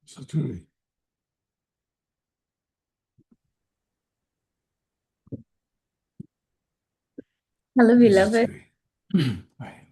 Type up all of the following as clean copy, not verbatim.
Certainly. Hello, beloved. Exactly. Right.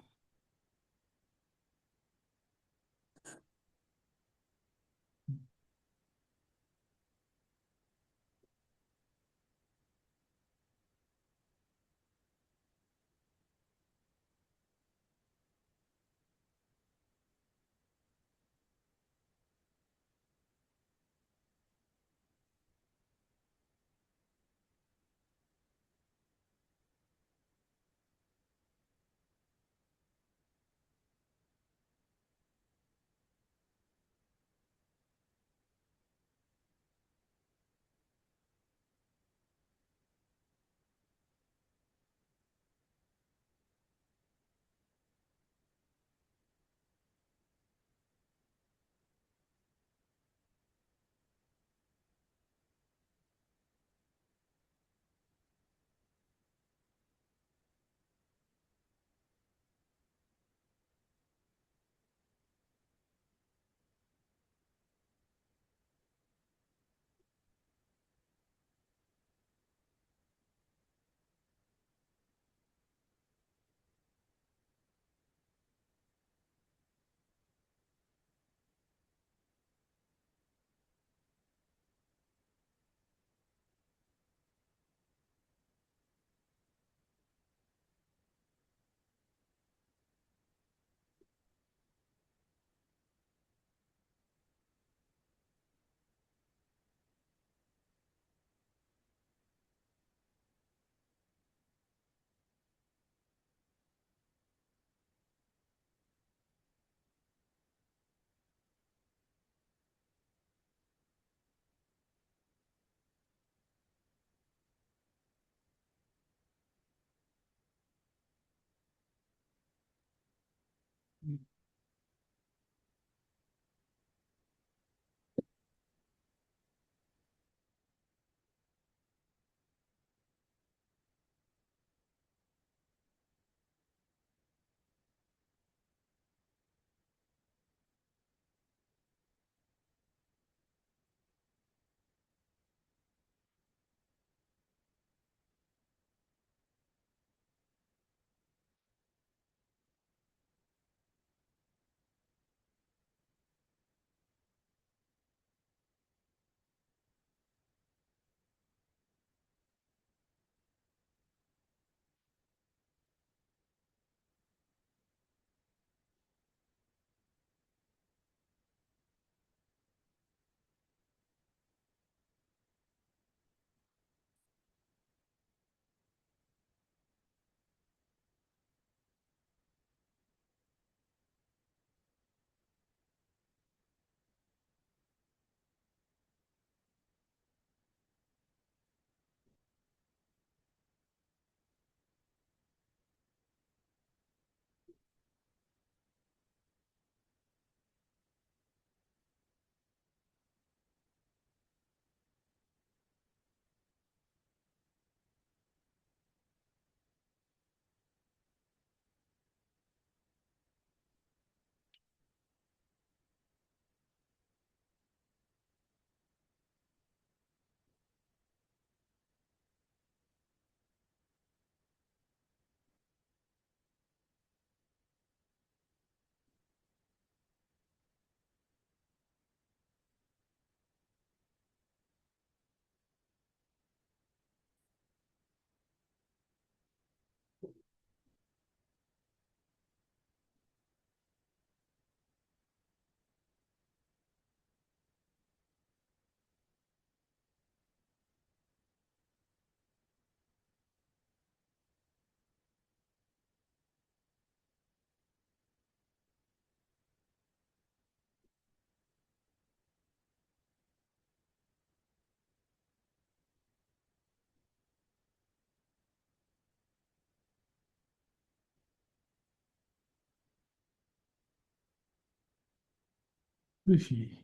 Sushi.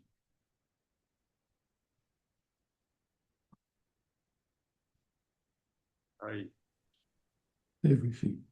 Right. Everything.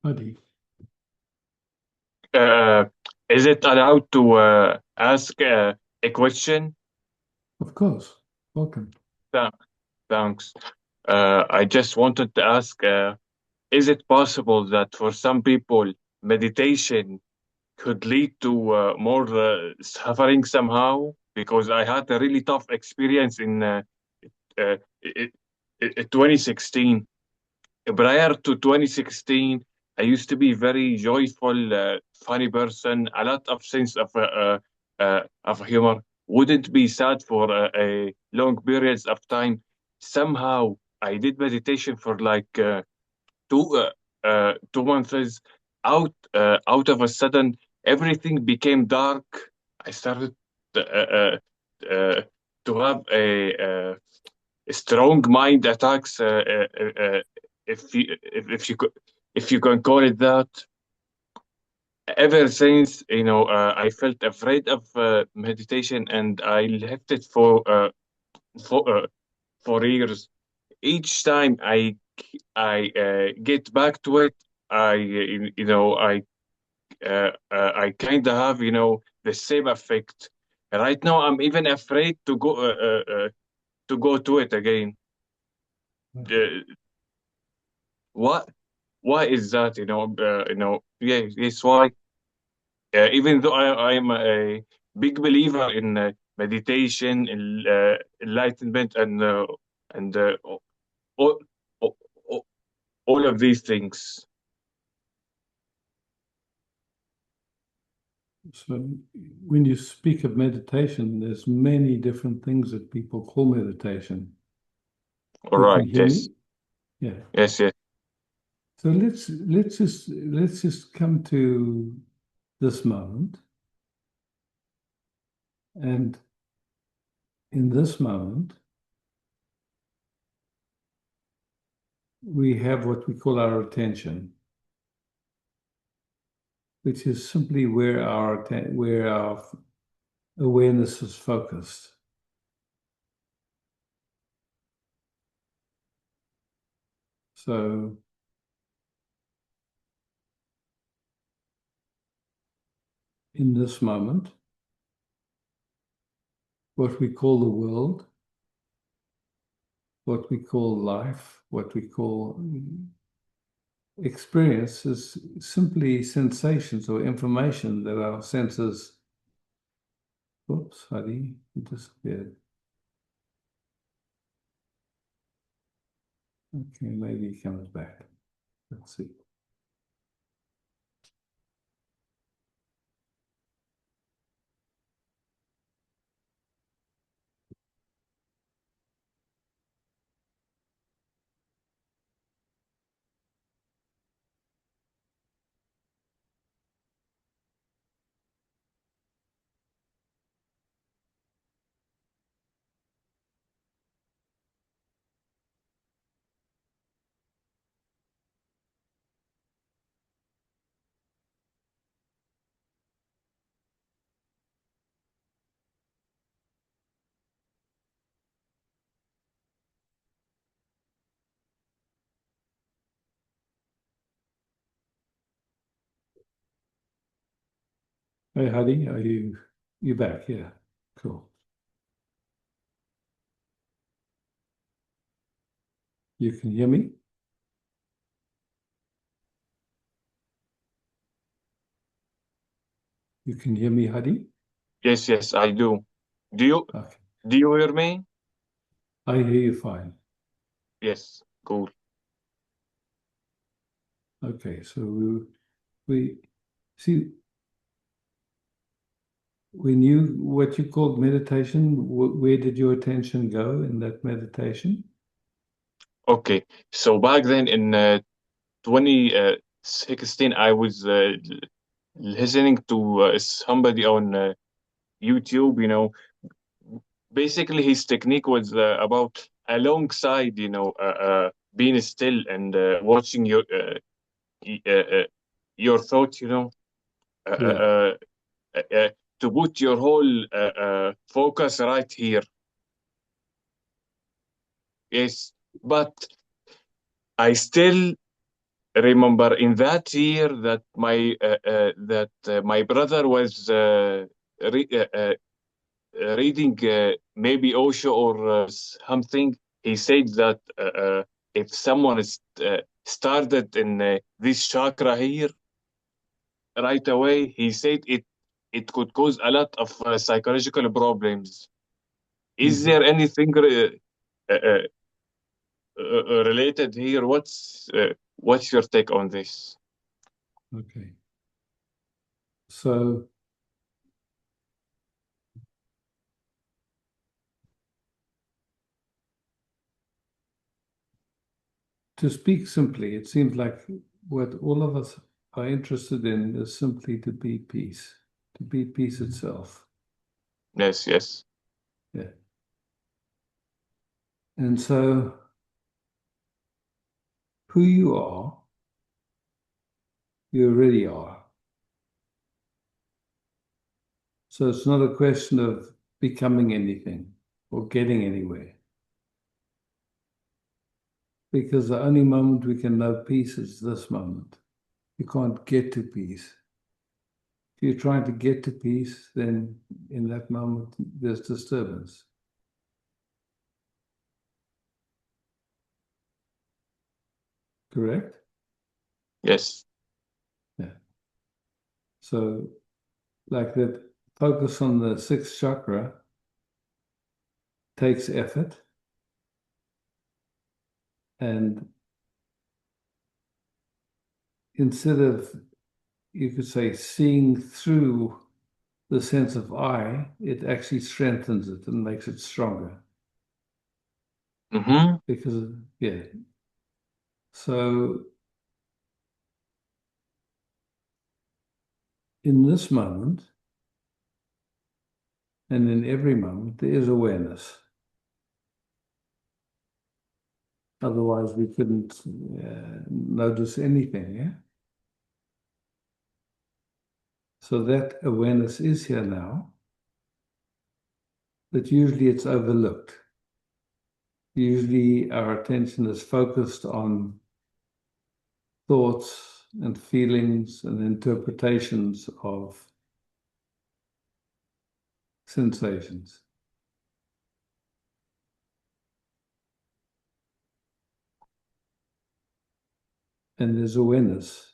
Hadi. Uh, is it allowed to ask a question? Of course. Welcome. Th- Thanks. I just wanted to ask, is it possible that for some people, meditation could lead to more suffering somehow? Because I had a really tough experience in uh, i- 2016. Prior to 2016, I used to be very joyful, funny person, a lot of sense of humor. Wouldn't be sad for a long periods of time. Somehow, I did meditation for like 2 months. Out of a sudden, everything became dark. I started uh, uh, uh, to have a strong mind attacks, if you can call it that. Ever since, I felt afraid of meditation, and I left it for for years. Each time I get back to it, I kind of have the same effect. Right now, I'm even afraid to go to it again. Okay. Uh, what why is that? Yeah, yes, why? Even though I am a big believer in meditation, in enlightenment, and all, all, all of these things. So when you speak of meditation, there's many different things that people call meditation. All You can right. hear me? Yes. Yeah. Yes. Yes. So let's just come to this moment. And in this moment, we have what we call our attention, which is simply where our awareness is focused. So in this moment, what we call the world, what we call life, what we call experience is simply sensations or information that our senses. Oops, Hadi, you disappeared. Okay, maybe he comes back. Let's see. Hey, Hadi, are you back? Yeah, cool. You can hear me? You can hear me, Hadi? Yes. Yes. I do. Do you Okay, do you hear me? I hear you fine. Yes. Cool. Okay, so we see when what you called meditation, where did your attention go in that meditation? Okay. So back then in 2016, I was listening to somebody on YouTube. Basically his technique was about alongside being still and watching your thoughts, uh, Yeah, uh, to put your whole focus right here. Yes, but I still remember in that year that my brother was re reading maybe Osho or something. He said that if someone is started in this chakra here right away, he said it could cause a lot of psychological problems. Is there anything uh, related here? What's your take on this? Okay. So to speak simply, it seems like what all of us are interested in is simply to be peace itself. Yes, yes. Yeah. And so who you are, you already are. So it's not a question of becoming anything or getting anywhere. Because the only moment we can know peace is this moment. You can't get to peace. If you're trying to get to peace, then in that moment, there's disturbance. Correct? Yes. Yeah. So, like that, focus on the sixth chakra takes effort. And instead of, you could say, seeing through the sense of I, it actually strengthens it and makes it stronger. Mm-hmm. Because, yeah. So, in this moment, and in every moment, there is awareness. Otherwise, we couldn't notice anything, yeah? So that awareness is here now, but usually it's overlooked. Usually our attention is focused on thoughts and feelings and interpretations of sensations. And there's awareness,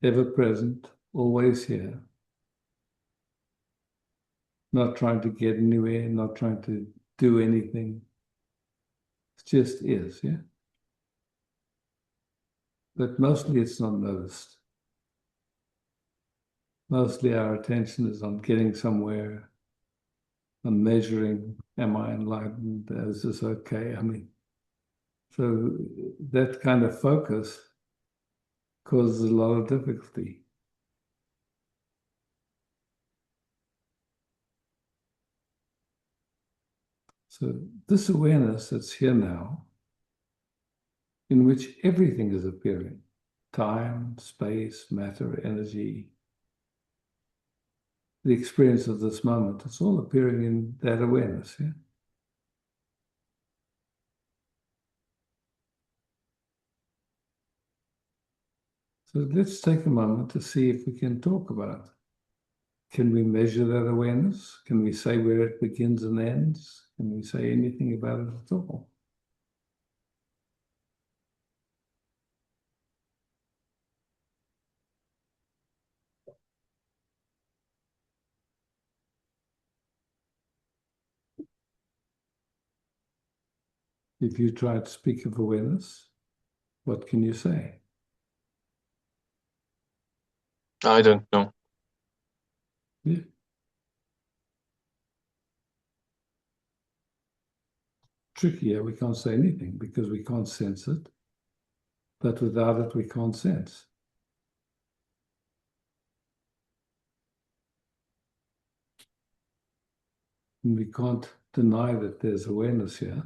ever present, always here, not trying to get anywhere, not trying to do anything. It just is, yeah? But mostly it's not noticed. Mostly our attention is on getting somewhere, on measuring, am I enlightened? Is this okay? I mean, so that kind of focus causes a lot of difficulty. So this awareness that's here now, in which everything is appearing, time, space, matter, energy, the experience of this moment, it's all appearing in that awareness, yeah? So let's take a moment to see if we can talk about it. Can we measure that awareness? Can we say where it begins and ends? Can we say anything about it at all? If you try to speak of awareness, what can you say? I don't know. Yeah. Trickier, we can't say anything because we can't sense it. But without it, we can't sense. And we can't deny that there's awareness here.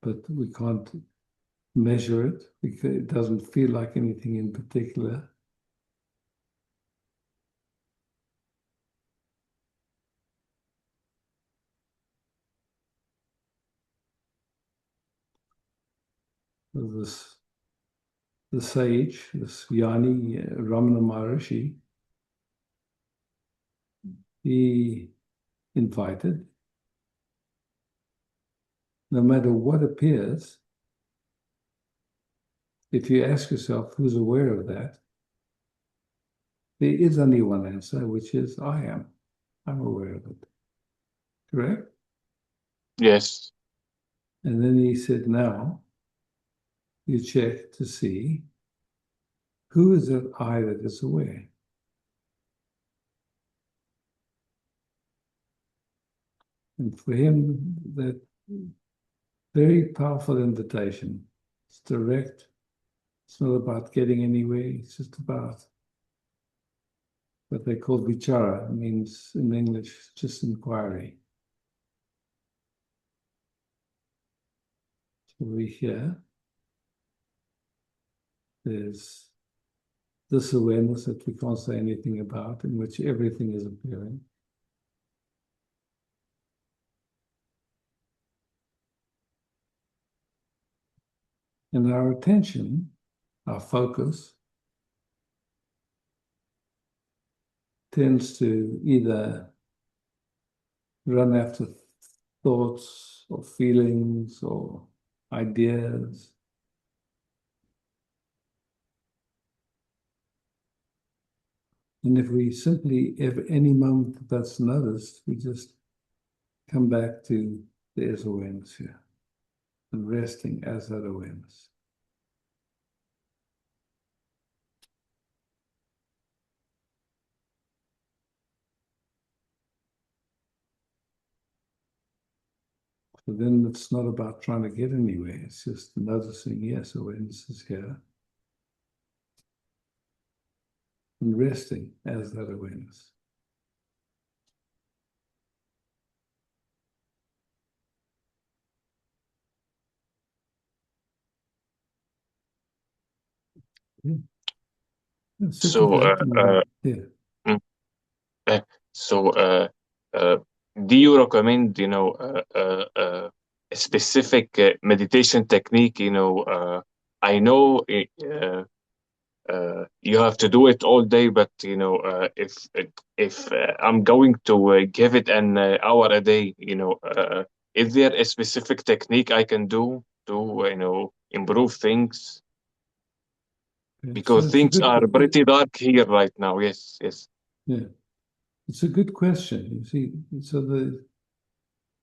But we can't measure it because it doesn't feel like anything in particular. the sage, this Yanni Ramana Maharishi, he invited, no matter what appears, if you ask yourself who's aware of that, there is only one answer, which is I am. I'm aware of it. Correct? Yes. And then he said, now you check to see who is it I that is aware. And for him, that very powerful invitation. It's direct. It's not about getting anywhere. It's just about what they call vichara, means in English, just inquiry. So we hear there's this awareness that we can't say anything about, in which everything is appearing. And our attention, our focus, tends to either run after thoughts or feelings or ideas. And if we simply, if any moment that's noticed, we just come back to there's awareness here and resting as that awareness. So then it's not about trying to get anywhere. It's just noticing, yes, awareness is here. And resting as that awareness. Yeah. So, yeah. mm, uh, so, do you recommend, a specific meditation technique? I know you have to do it all day, but if I'm going to give it an hour a day, is there a specific technique I can do to improve things? Because So things are pretty dark here right now. Yes, yes. Yeah, it's a good question. You see,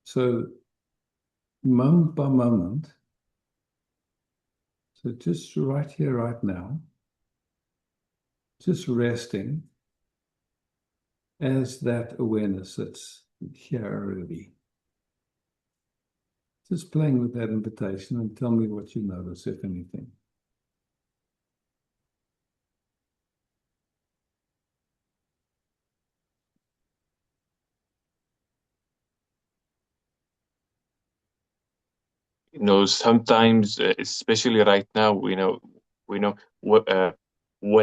so moment by moment. So just right here, right now, just resting as that awareness that's here already. Just playing with that invitation and tell me what you notice, if anything. Sometimes, especially right now, when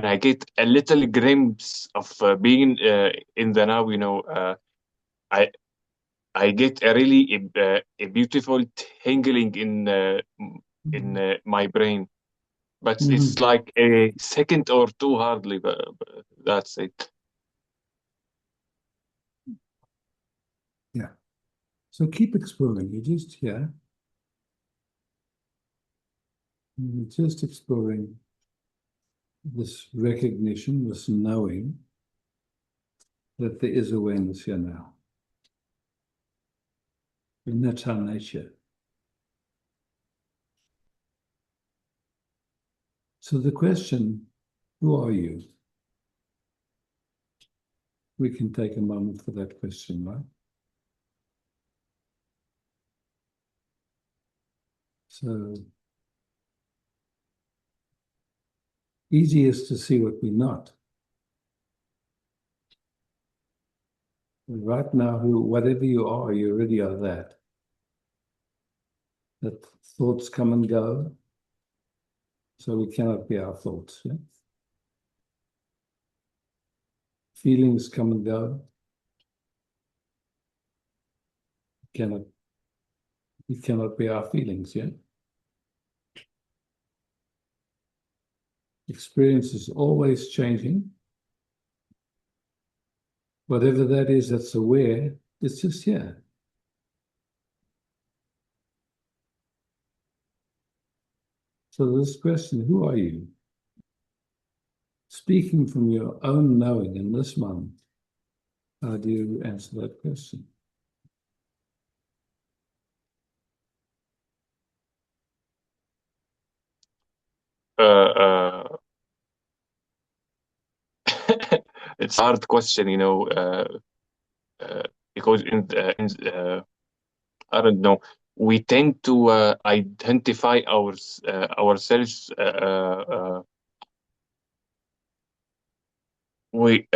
I get a little glimpse of being in the now, I I get a really a beautiful tingling in my brain, but it's like a second or two hardly, but that's it. Yeah. So keep exploring. You're just here. You're just exploring this recognition, this knowing that there is awareness here now. And that's our nature. So the question, who are you? We can take a moment for that question, right? So easiest to see what we're not. And right now, whatever you are, you already are that. That thoughts come and go, so we cannot be our thoughts. Yeah? Feelings come and go. We cannot be our feelings. Yeah. experience is always changing. Whatever that is that's aware, it's just here. So this question, who are you? Speaking from your own knowing in this moment, how do you answer that question? Uh, it's a hard question, because I don't know. We tend to identify ourselves. We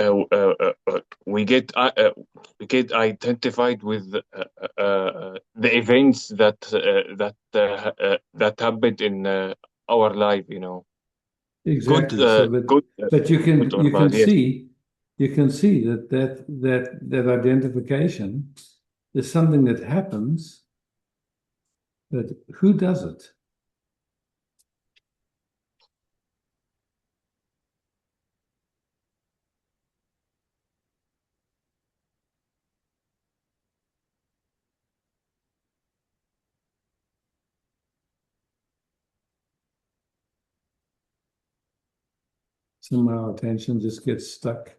get identified with the events that happened in our life. Exactly. But good or bad. Yes. You can see that identification is something that happens, but who does it? Somehow attention just gets stuck.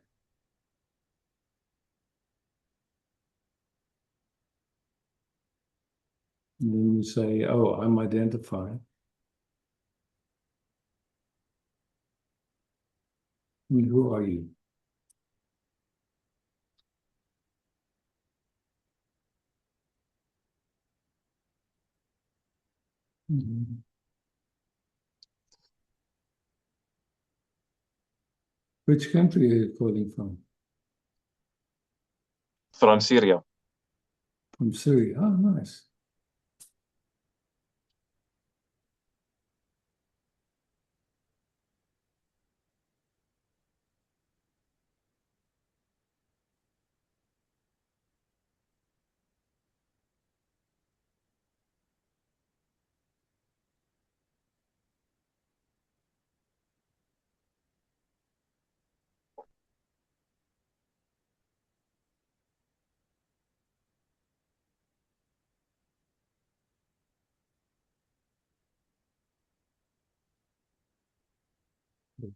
And then you say, oh, I'm identified. I mean, who are you? Mhm. Which country are you calling from? From Syria. From Syria. Oh, nice.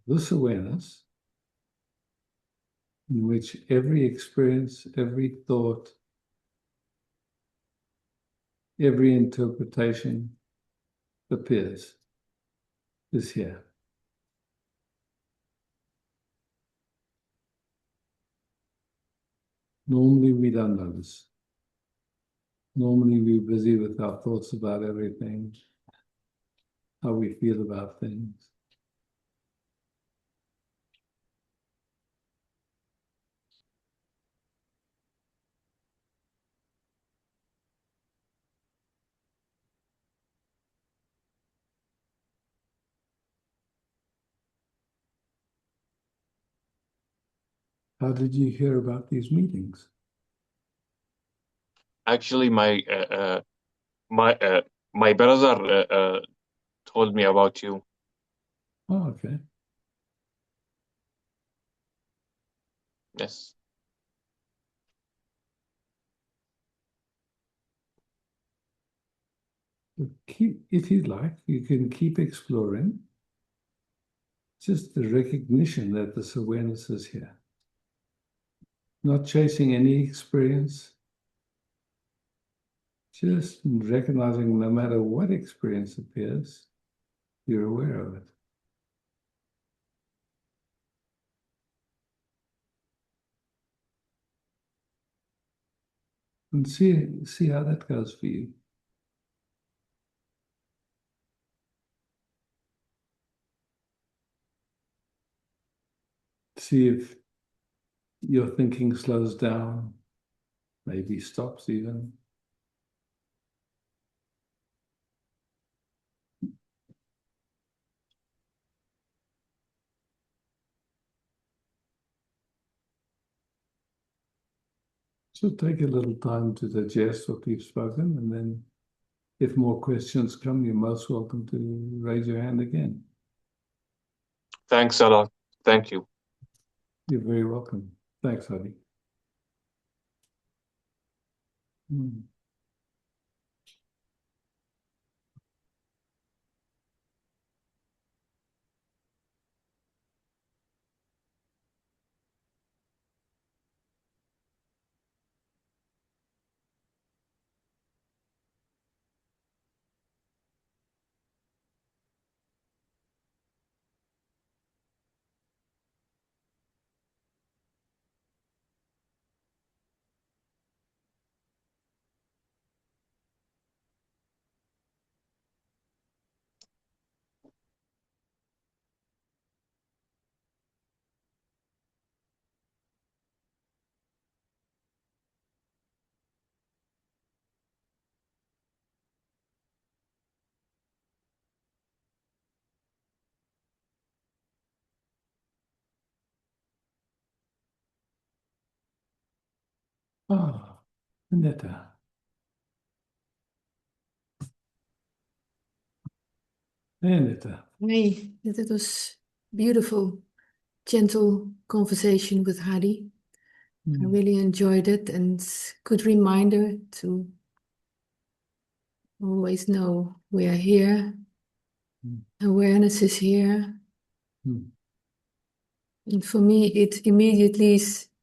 This awareness, in which every experience, every thought, every interpretation appears, is here. Normally we don't notice. Normally we're busy with our thoughts about everything, how we feel about things. How did you hear about these meetings? Actually, my my brother told me about you. Oh, okay. Yes. If you like, you can keep exploring. Just the recognition that this awareness is here. Not chasing any experience. Just recognizing no matter what experience appears, you're aware of it. And see how that goes for you. See if your thinking slows down, maybe stops even. So take a little time to digest what we've spoken, and then if more questions come, you're most welcome to raise your hand again. Thanks a lot. Thank you. You're very welcome. Thanks, Hadi. Hmm. Ah, Aneta. Hey, Aneta. Hey, that was beautiful, gentle conversation with Hadi. I really enjoyed it and good reminder to always know we are here. Awareness is here. Hmm. And for me, it immediately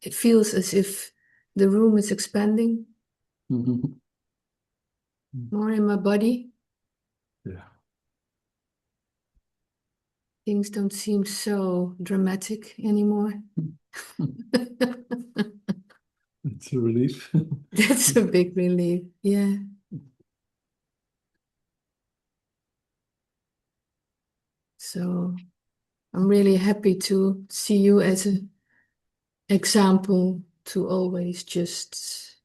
it feels as if the room is expanding Mhm. more in my body. Yeah. Things don't seem so dramatic anymore. It's a relief. That's a big relief. Yeah. So I'm really happy to see you as an example to always just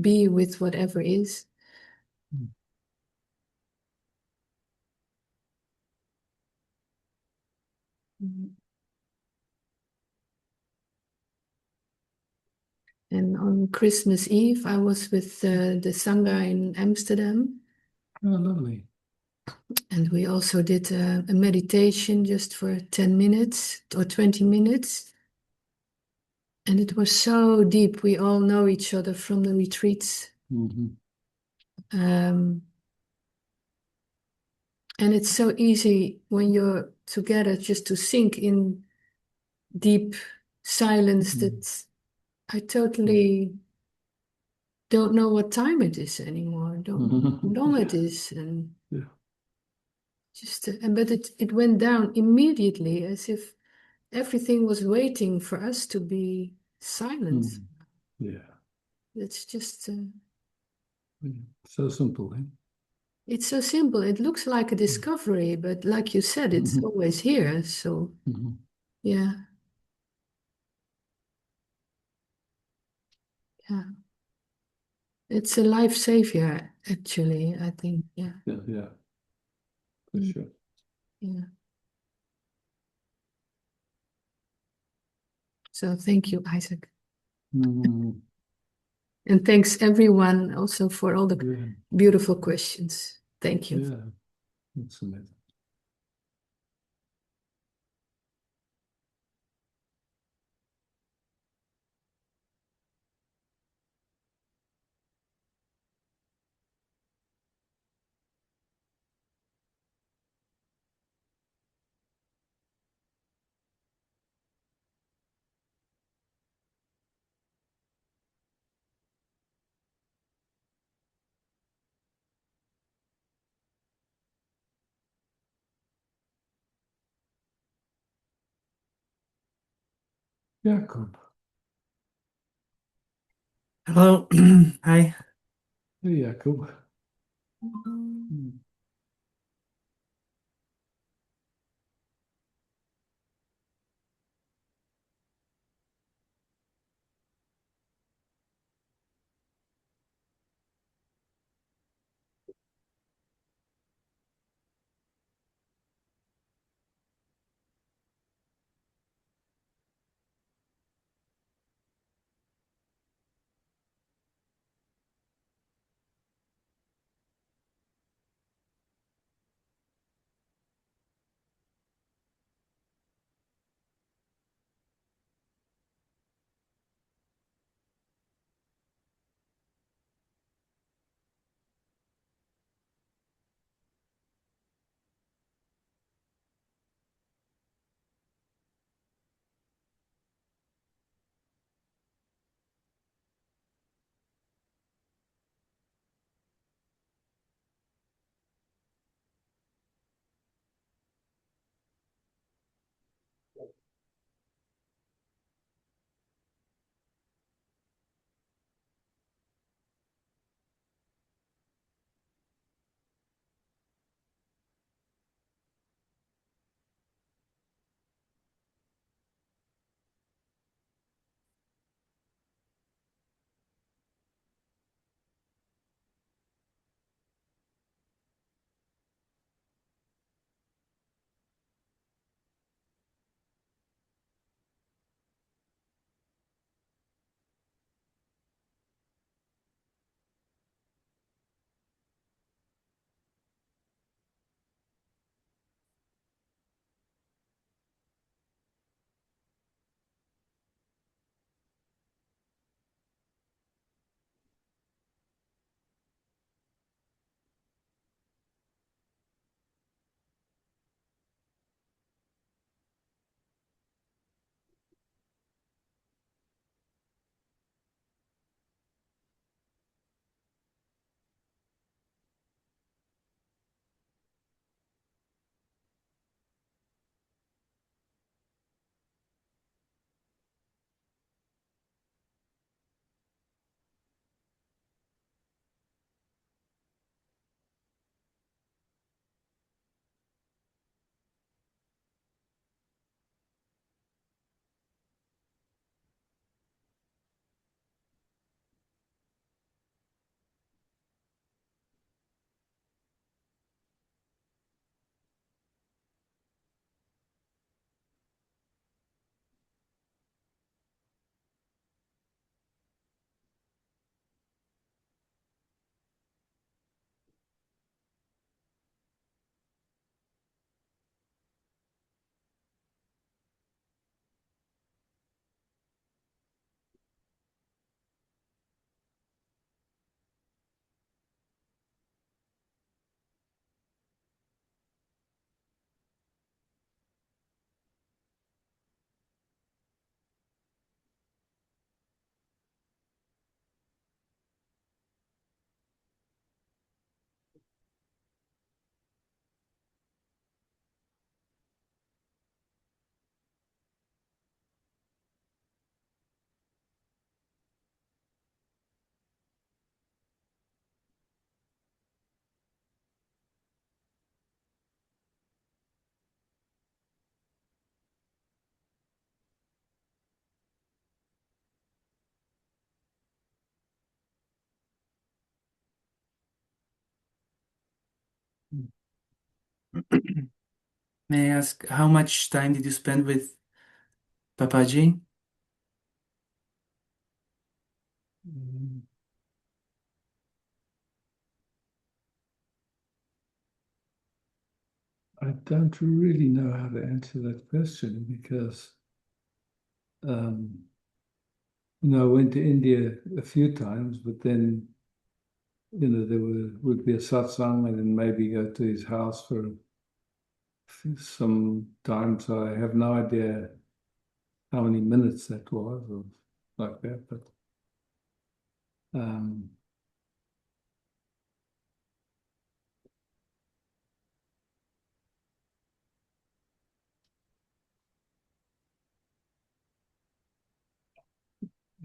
be with whatever is. And on Christmas Eve, I was with the Sangha in Amsterdam. Oh, lovely. And we also did a meditation just for 10 minutes or 20 minutes. And it was so deep. We all know each other from the retreats. Mm-hmm. And it's so easy when you're together just to sink in deep silence that I totally don't know what time it is anymore. Don't know how long it is. And Yeah. just, but it went down immediately as if everything was waiting for us to be silent. Yeah. It's just, So simple, eh? it's so simple. It looks like a discovery, but like you said, it's always here. So, yeah, yeah. It's a life savior, actually, I think. Yeah. Yeah, yeah, for Mm, sure. yeah. So thank you, Isaac. Mm, And thanks everyone also for all the yeah, beautiful questions. Thank you. yeah, that's amazing. Jacob. Hello. Hi. Hey, Jacob. Mm. May I ask, how much time did you spend with Papaji? Mm. I don't really know how to answer that question because, I went to India a few times, but then, there would be a satsang and then maybe go to his house for some time. So I have no idea how many minutes that was or like that, but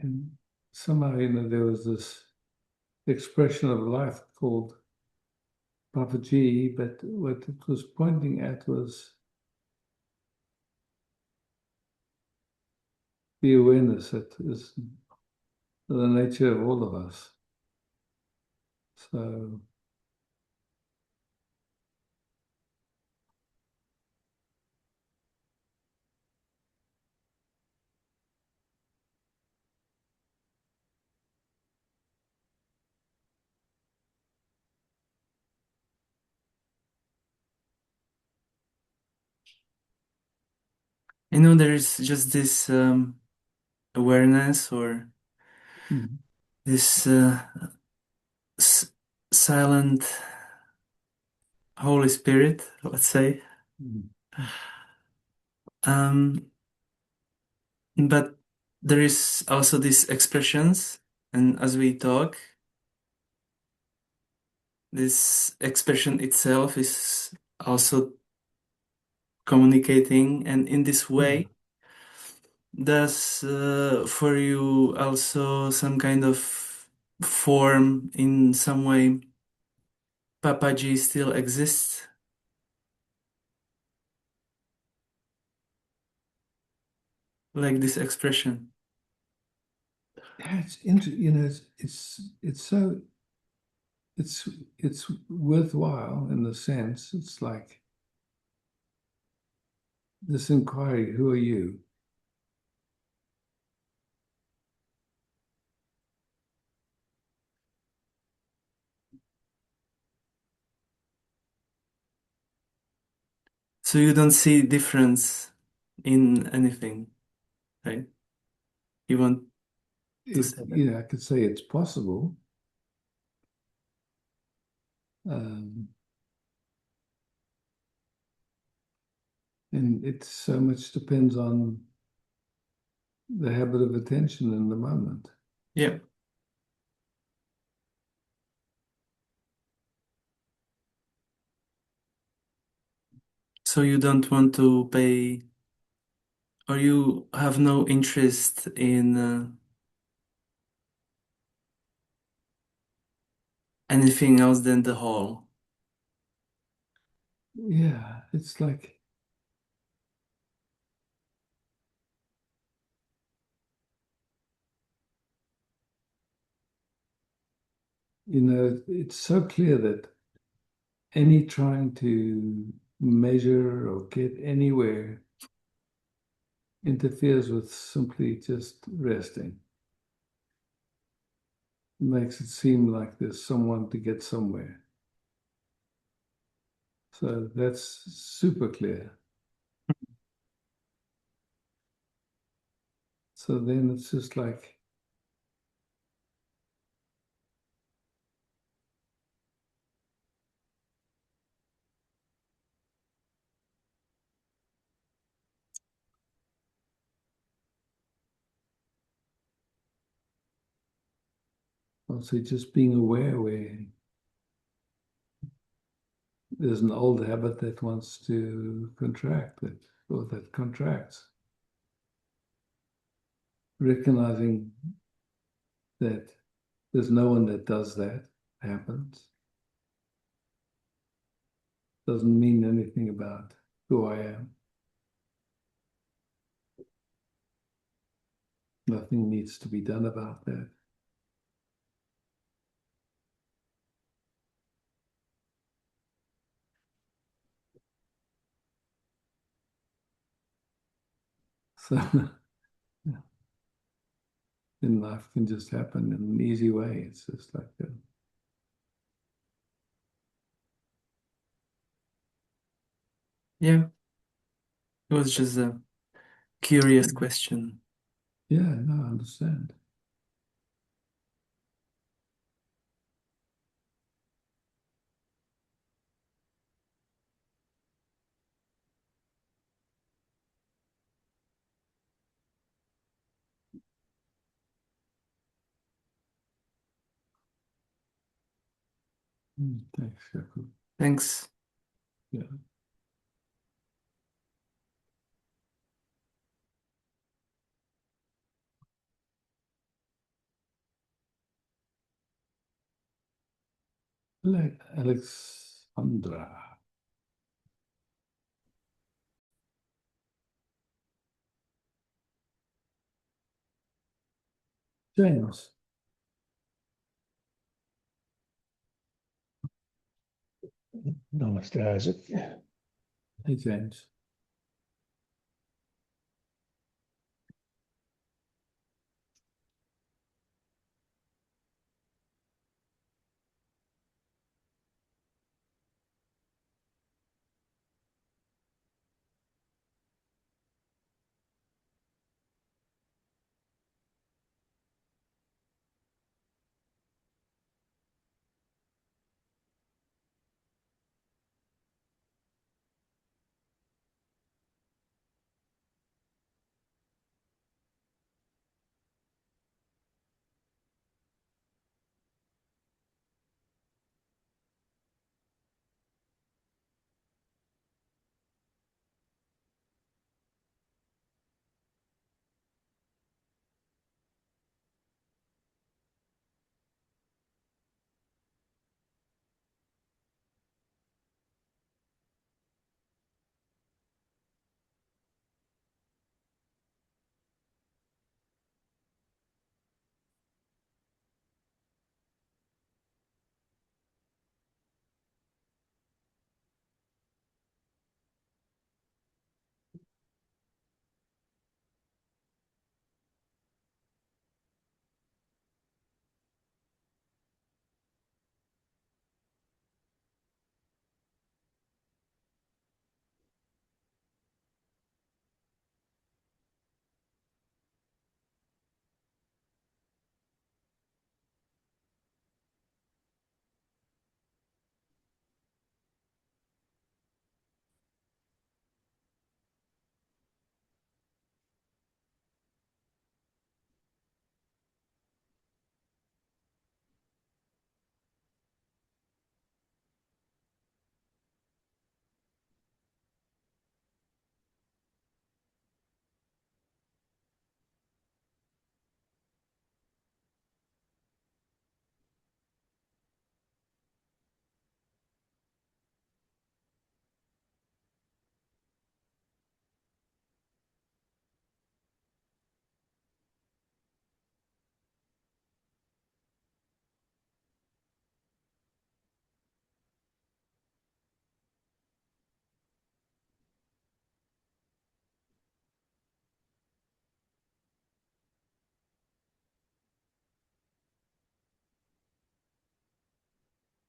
and somehow, there was this expression of life called Papaji, but what it was pointing at was the awareness that is the nature of all of us. So, There is just this awareness or this silent Holy Spirit, let's say. But there is also these expressions, and as we talk, this expression itself is also communicating, and in this way, does for you also some kind of form in some way Papaji still exists? Like this expression. yeah, it's interesting. It's worthwhile in the sense it's like this inquiry: who are you? So you don't see difference in anything, right? You want to say that? I could say it's possible. And it so much depends on the habit of attention in the moment. Yeah. So you don't want to pay, or you have no interest in anything else than the whole. Yeah, it's like, it's so clear that any trying to measure or get anywhere interferes with simply just resting. It makes it seem like there's someone to get somewhere. So that's super clear. So then it's just like, also just being aware where there's an old habit that wants to contract it, or that contracts. Recognizing that there's no one that does that, happens. Doesn't mean anything about who I am. Nothing needs to be done about that. So in life can just happen in an easy way. It's just like that. Yeah, it was just a curious question. Yeah, no, I understand. Thanks, Jacob. Thanks. Yeah. Alexandra. James. Namaste, Isaac. Hey, James.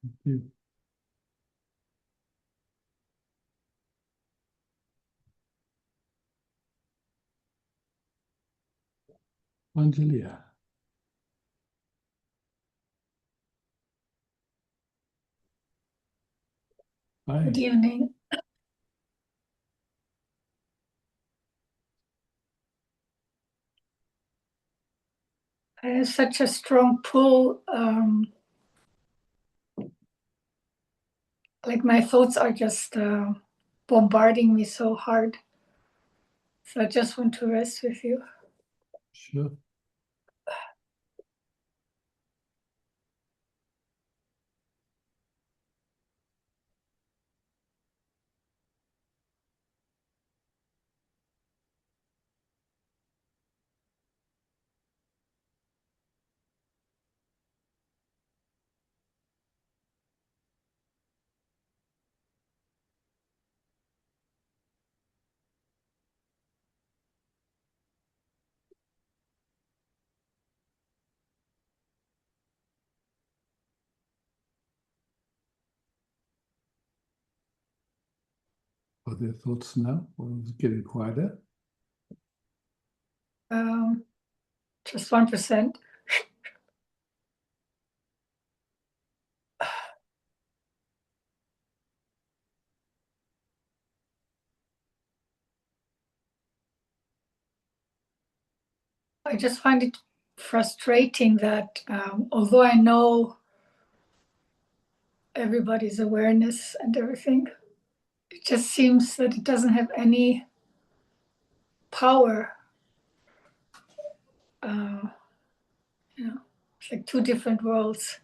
Thank you. Angelia. Hi. Good evening. I have such a strong pull. Like my thoughts are just bombarding me so hard. So I just want to rest with you. Sure. Are there thoughts now, or is it getting quieter? Just 1%. I just find it frustrating that although I know everybody's awareness and everything, it just seems that it doesn't have any power. You know, it's like two different worlds.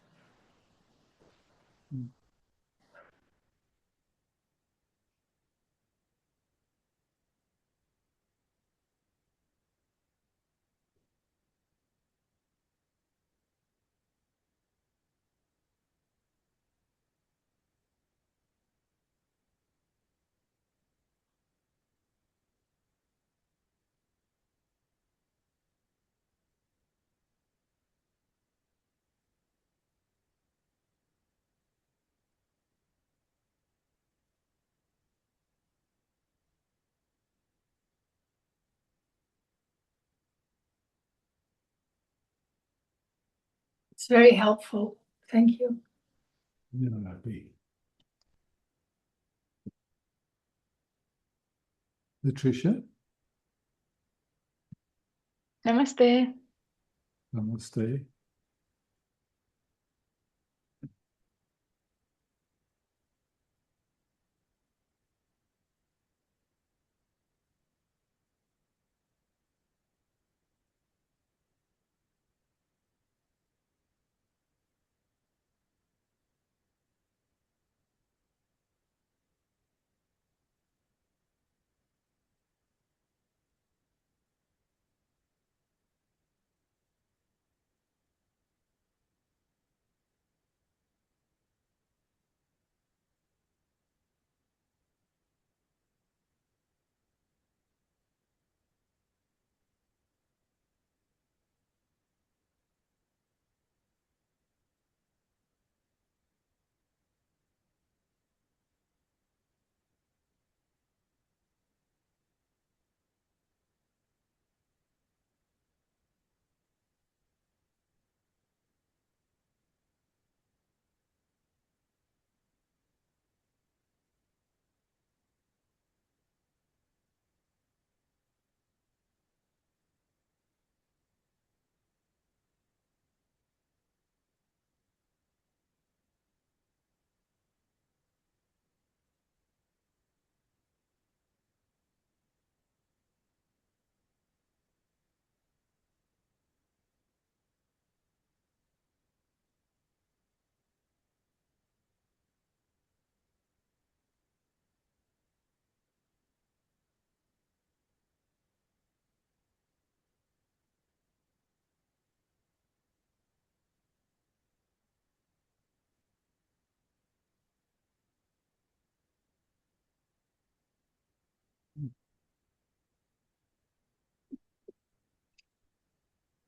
It's very helpful. Thank you. Yeah, maybe. Patricia, Namaste. namaste.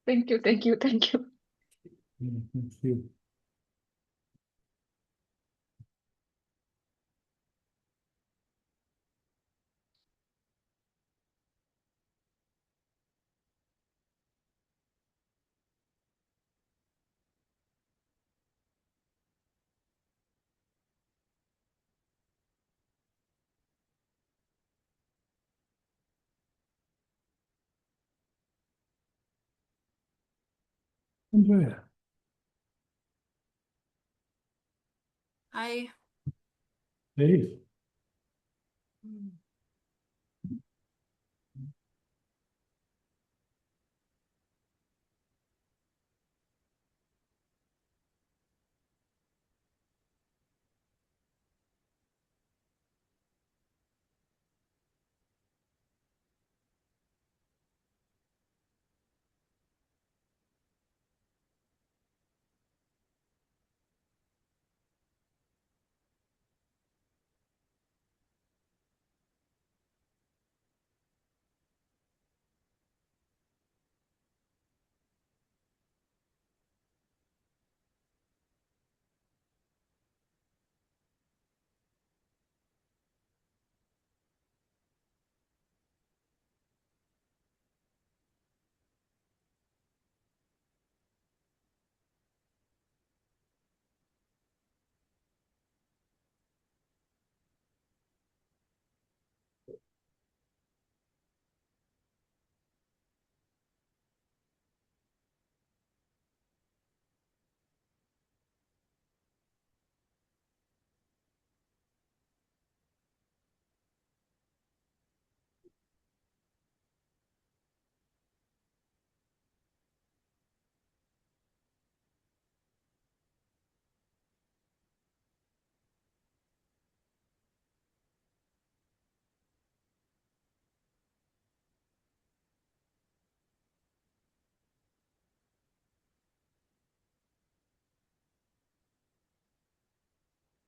Thank you, thank you, thank you. Yeah, thank you. Andrea, I hey,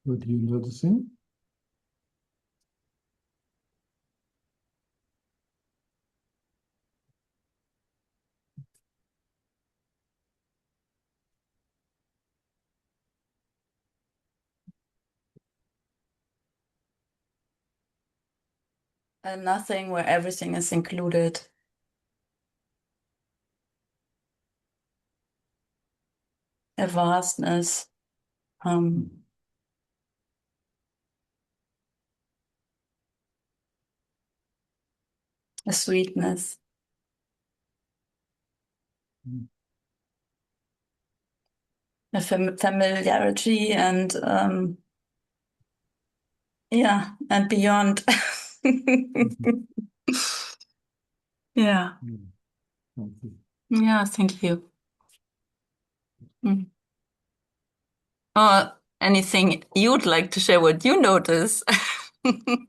What are you noticing? Nothing where everything is included. A vastness. A sweetness. A familiarity and yeah, and beyond. Yeah. Thank you. Yeah, thank you. Anything you'd like to share what you notice?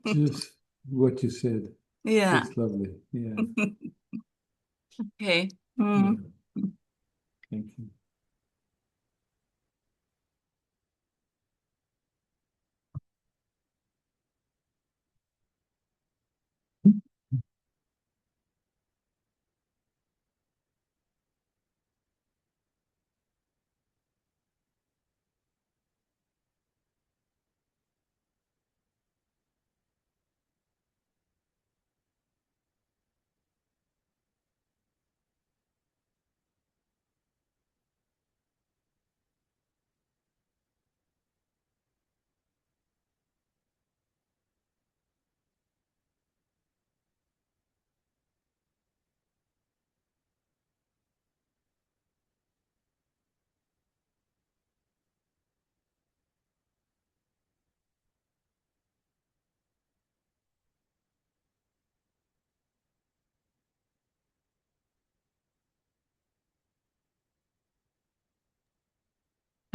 Just what you said. Yeah. It's lovely. Yeah. Okay. Yeah. Thank you.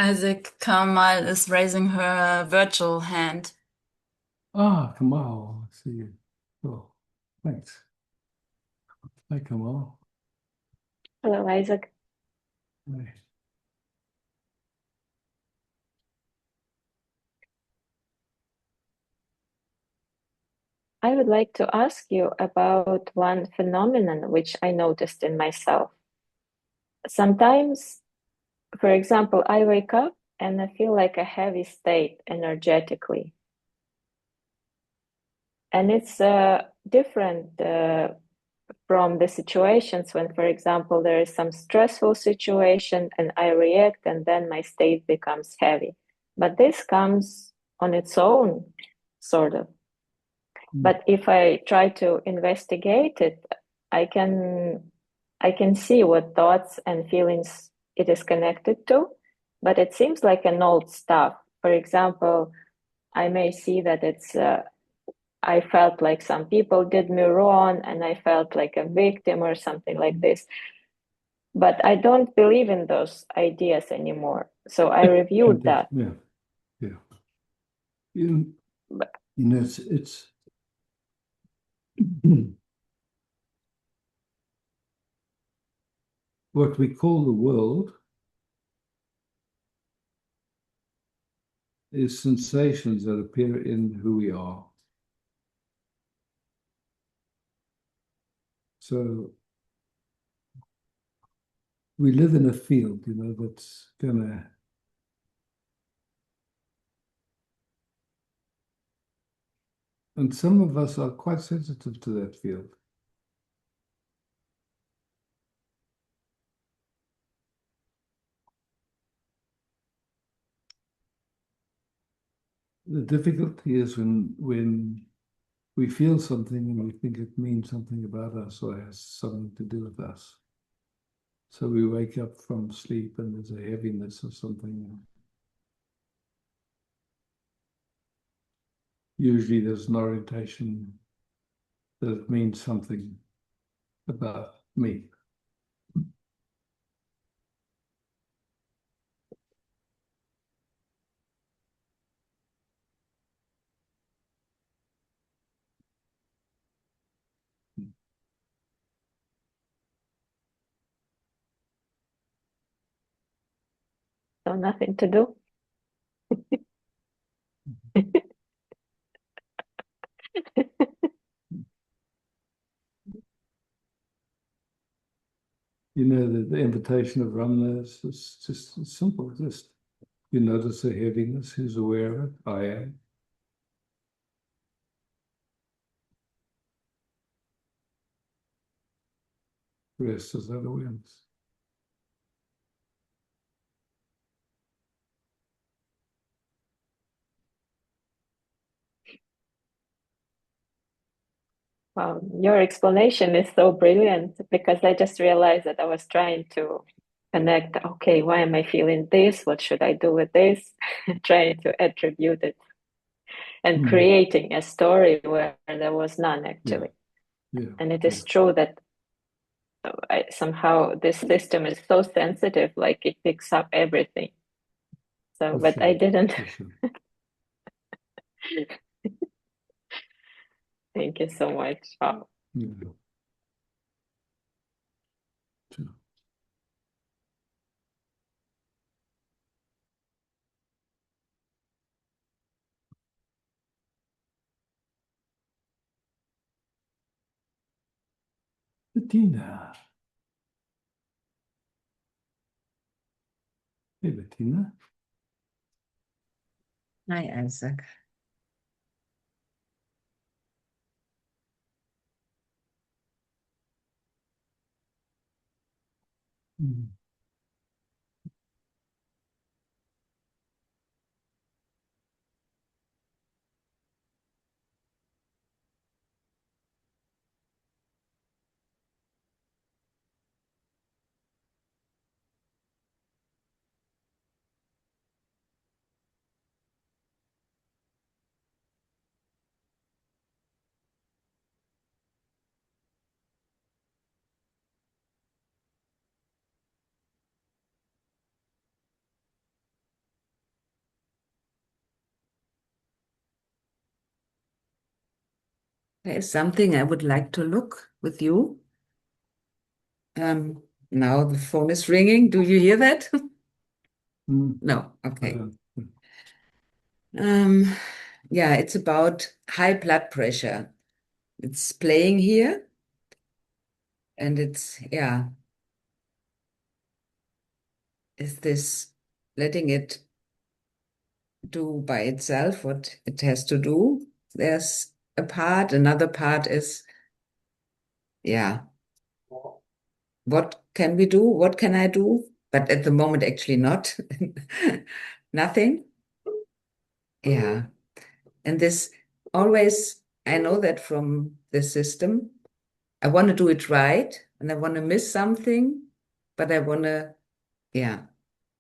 Isaac Kamal is raising her virtual hand. Ah, Kamal, I see you. Oh, thanks. Hi, Kamal. Hello, Isaac. Hi. I would like to ask you about one phenomenon which I noticed in myself. Sometimes, for example, I wake up and I feel like a heavy state energetically. And it's different from the situations when, for example, there is some stressful situation and I react and then my state becomes heavy. But this comes on its own, sort of. But if I try to investigate it, I can see what thoughts and feelings it is connected to, but it seems like an old stuff. For example, I may see that it's I felt like some people did me wrong and I felt like a victim or something like this. But I don't believe in those ideas anymore. So I reviewed that. Yeah, yeah. You know, it's what we call the world is sensations that appear in who we are. So we live in a field, you know, that's gonna and some of us are quite sensitive to that field. The difficulty is when we feel something and we think it means something about us or has something to do with us. So we wake up from sleep and there's a heaviness or something. Usually there's an orientation that it means something about me. So nothing to do. You know, the invitation of Ramana is just simple. Just you notice a heaviness, who's aware of it? I am. The rest is that awareness. Wow, your explanation is so brilliant because I just realized that I was trying to connect, okay, why am I feeling this? What should I do with this? Trying to attribute it and creating a story where there was none actually. Yeah. And it is true that somehow this system is so sensitive, like it picks up everything. So, For but sure. I didn't. For sure. Thank you so much. Wow. Yeah. Sure. Bettina. Hey, Bettina. Hi, Isaac. Mm. There is something I would like to look with you. Now the phone is ringing. Do you hear that? Mm. No. Okay. don't- Yeah, it's about high blood pressure. It's playing here, and it's, yeah, is this letting it do by itself what it has to do? There's a part, another part is, yeah, what can we do? What can I do? But at the moment, actually not. Nothing. Yeah. And this always, I know that from the system. I want to do it right and I want to miss something, but I want to, yeah.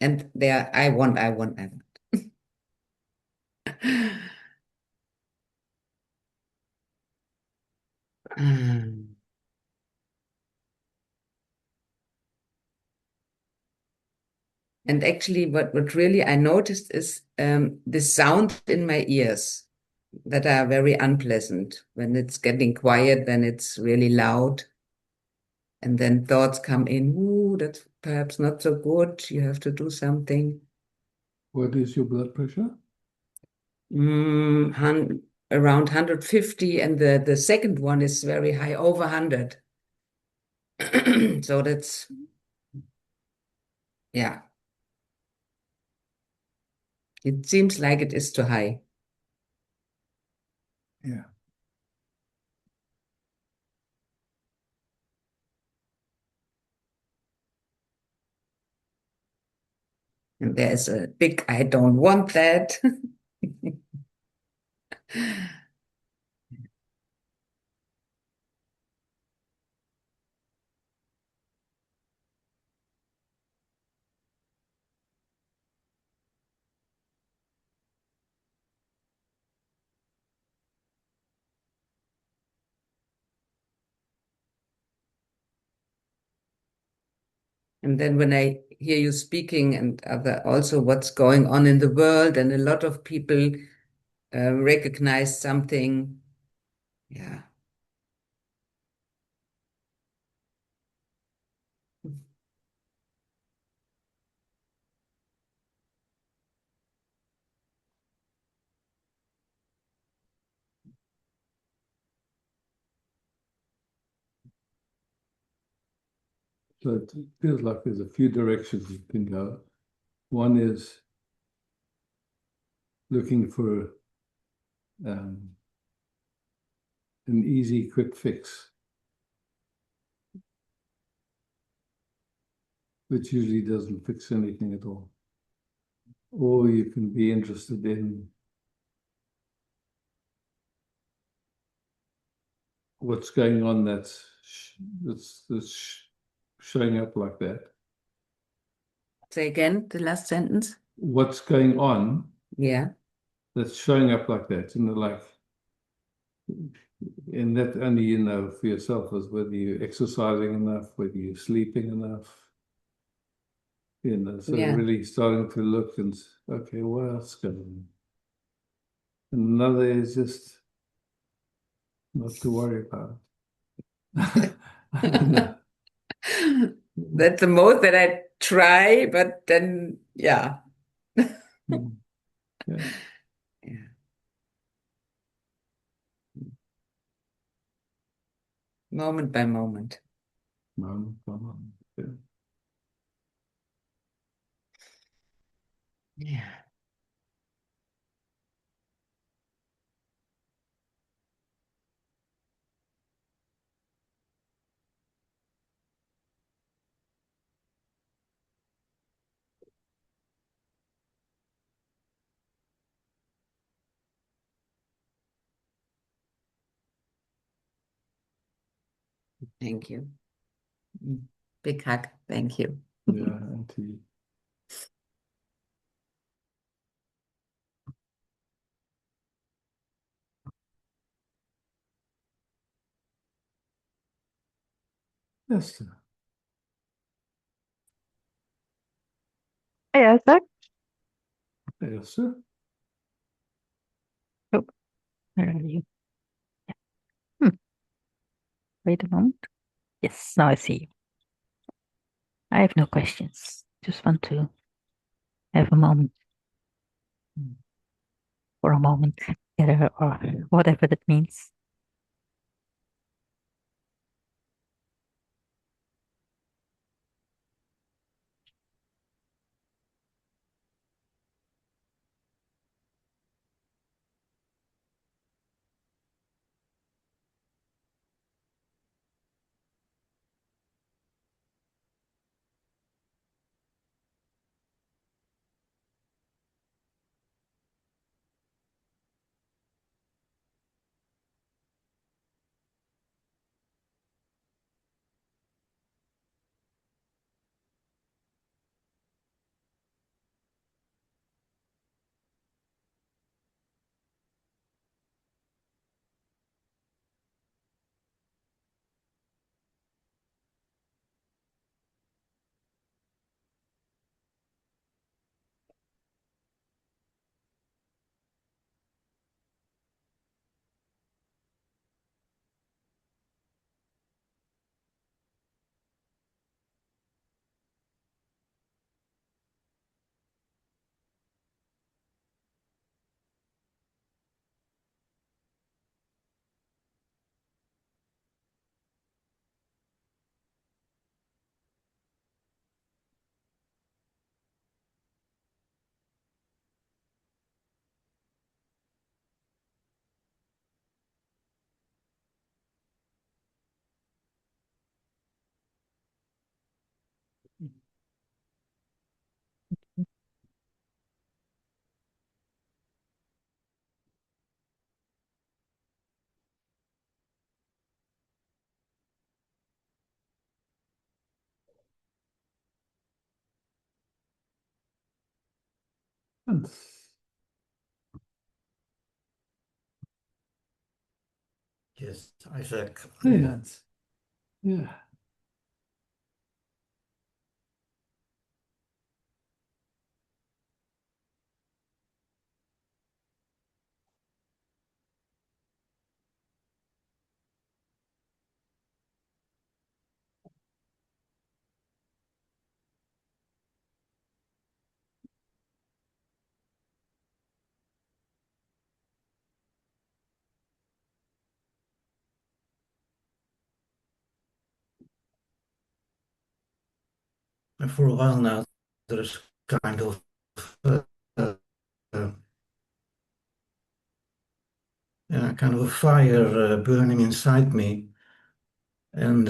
And there, I want. Um, And actually, what really I noticed is the sound in my ears that are very unpleasant. When it's getting quiet, then it's really loud. And then thoughts come in, ooh, that's perhaps not so good. You have to do something. What is your blood pressure? Around 150, and the second one is very high, over 100. So that's, yeah, it seems like it is too high. Yeah. And there's a big, I don't want that. And then when I hear you speaking and other also what's going on in the world, and a lot of people recognize something. Yeah. So it feels like there's a few directions you can go. One is looking for an easy, quick fix, which usually doesn't fix anything at all. Or you can be interested in what's going on that's showing up like that. Say again the last sentence. What's going on Yeah. that's showing up like that, like, and that only you know for yourself is whether you're exercising enough, whether you're sleeping enough. So Yeah. really starting to look and okay, what else going on? Another is just not to worry about. That's the most that I try, but then yeah. Yeah. Yeah. Moment by moment. Yeah. Yeah. Thank you. Big hug. Thank you. Yeah, and to you. Yes, sir. Yes, sir. Yes, sir. Oh, where are you? Yeah. Hmm. Wait a moment. Yes, now I see you. I have no questions. Just want to have a moment for a moment together or whatever that means. And Yes, Isaac. yeah. Yeah. And for a while now, there's kind of uh, uh, yeah, kind of a fire burning inside me. And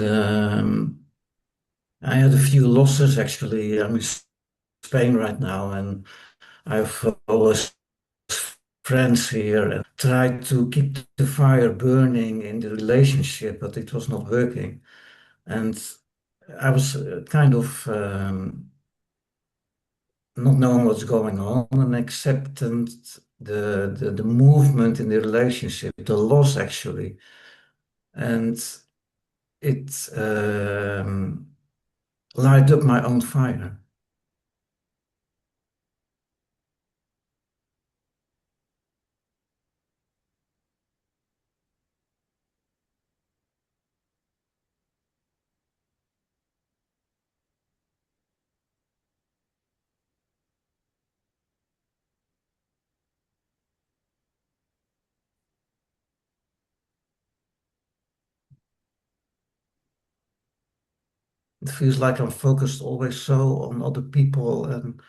I had a few losses actually. I'm in Spain right now, and I've always friends here and tried to keep the fire burning in the relationship, but it was not working. And I was kind of not knowing what's going on and accepting the movement in the relationship, the loss actually. And it light up my own fire. It feels like I'm focused always so on other people and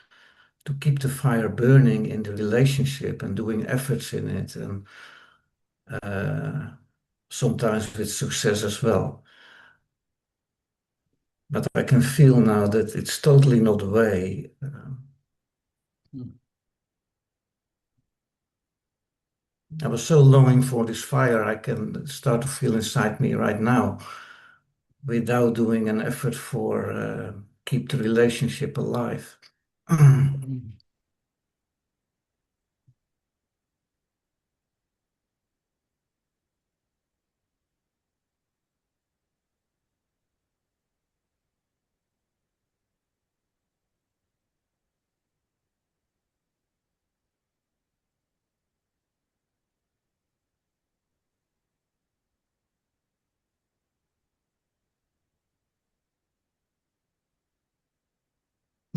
to keep the fire burning in the relationship and doing efforts in it, and uh, sometimes with success as well. But I can feel now that it's totally not the way. I was so longing for this fire I can start to feel inside me right now without doing an effort for keep the relationship alive.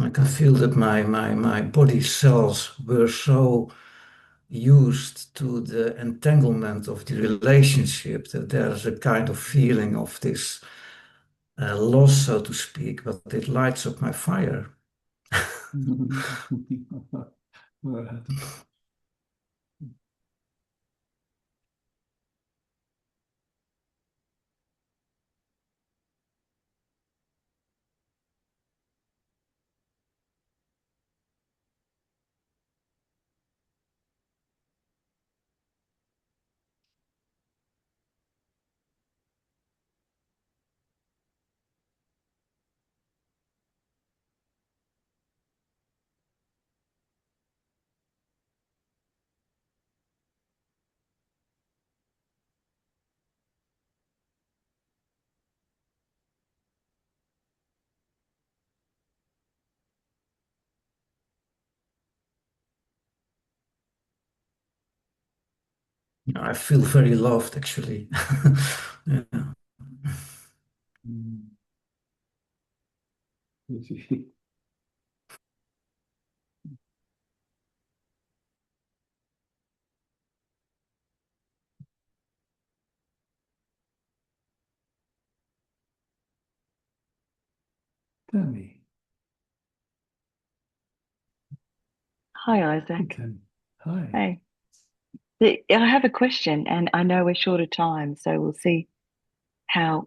I can feel that my body cells were so used to the entanglement of the relationship that there's a kind of feeling of this loss, so to speak, but it lights up my fire. Right. I feel very loved, actually. Yeah. Tammy. Hi, Isaac. Okay. Hi. Hey. I have a question, and I know we're short of time, so we'll see how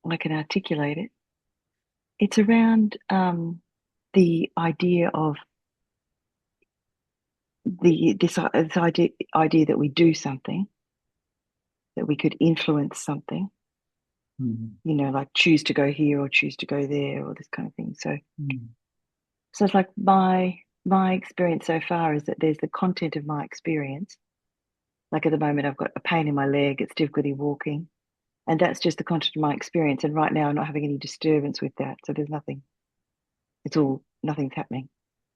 I can articulate it. It's around the idea of this idea that we do something, that we could influence something, like choose to go here or choose to go there or this kind of thing. So it's like my experience so far is that there's the content of my experience. Like at the moment, I've got a pain in my leg, it's difficulty walking. And that's just the content of my experience. And right now, I'm not having any disturbance with that. So there's nothing, nothing's happening.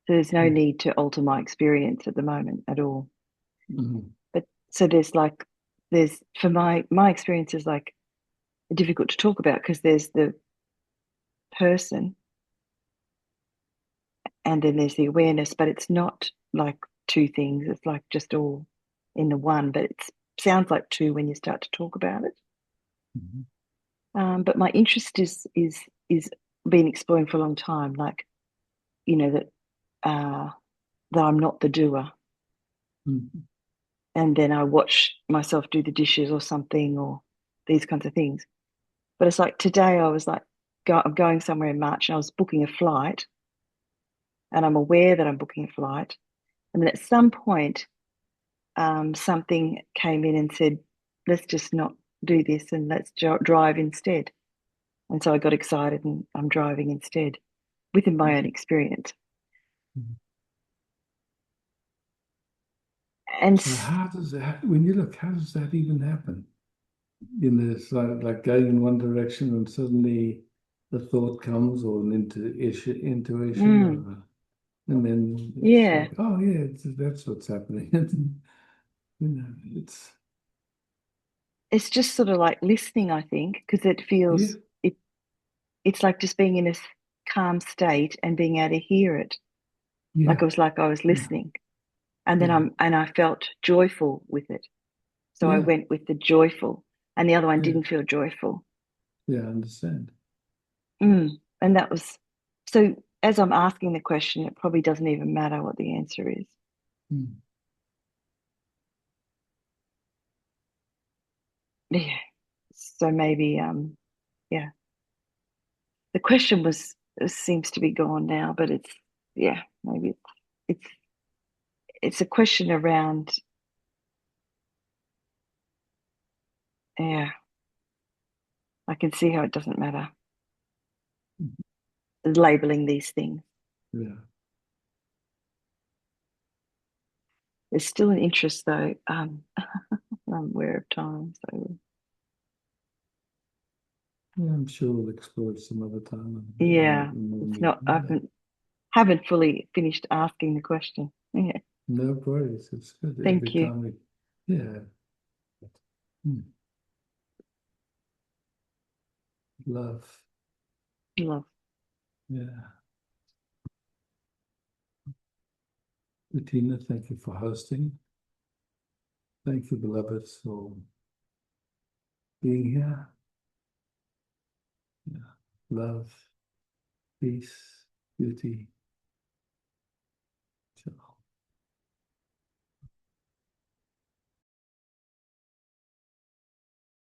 So there's no need to alter my experience at the moment at all. But so there's for my experience is like difficult to talk about because there's the person and then there's the awareness, but it's not like two things. It's like just all in the one, but it sounds like two when you start to talk about it. But my interest is been exploring for a long time, like, you know, that I'm not the doer. Mm-hmm. And then I watch myself do the dishes or something, or these kinds of things. But it's like today I was like, I'm going somewhere in March and I was booking a flight, and I'm aware that I'm booking a flight. And then at some point, something came in and said, let's just not do this and let's drive instead. And so I got excited and I'm driving instead within my own experience. Mm-hmm. And so how does that, when you look, how does that even happen? It's like going in one direction and suddenly the thought comes, or an intuition, and then it's like, oh yeah, that's what's happening. It's just sort of like listening, I think, because it feels it's like just being in a calm state and being able to hear it. Like I was listening. And then I felt joyful with it. So I went with the joyful, and the other one didn't feel joyful. Yeah, I understand. And that was, so as I'm asking the question, it probably doesn't even matter what the answer is. Yeah. So maybe, yeah. The question seems to be gone now, but it's, yeah, maybe it's a question around, yeah, I can see how it doesn't matter. Labeling these things. Yeah. There's still an interest though. I'm aware of time, so yeah, I'm sure we'll explore it some other time. yeah, it's not. I haven't fully finished asking the question. Yeah. No worries. It's good. Thank Every you. time yeah. Love. Love. Yeah. Bettina, thank you for hosting. Thank you, beloveds, for being here. Yeah. Love, peace, beauty.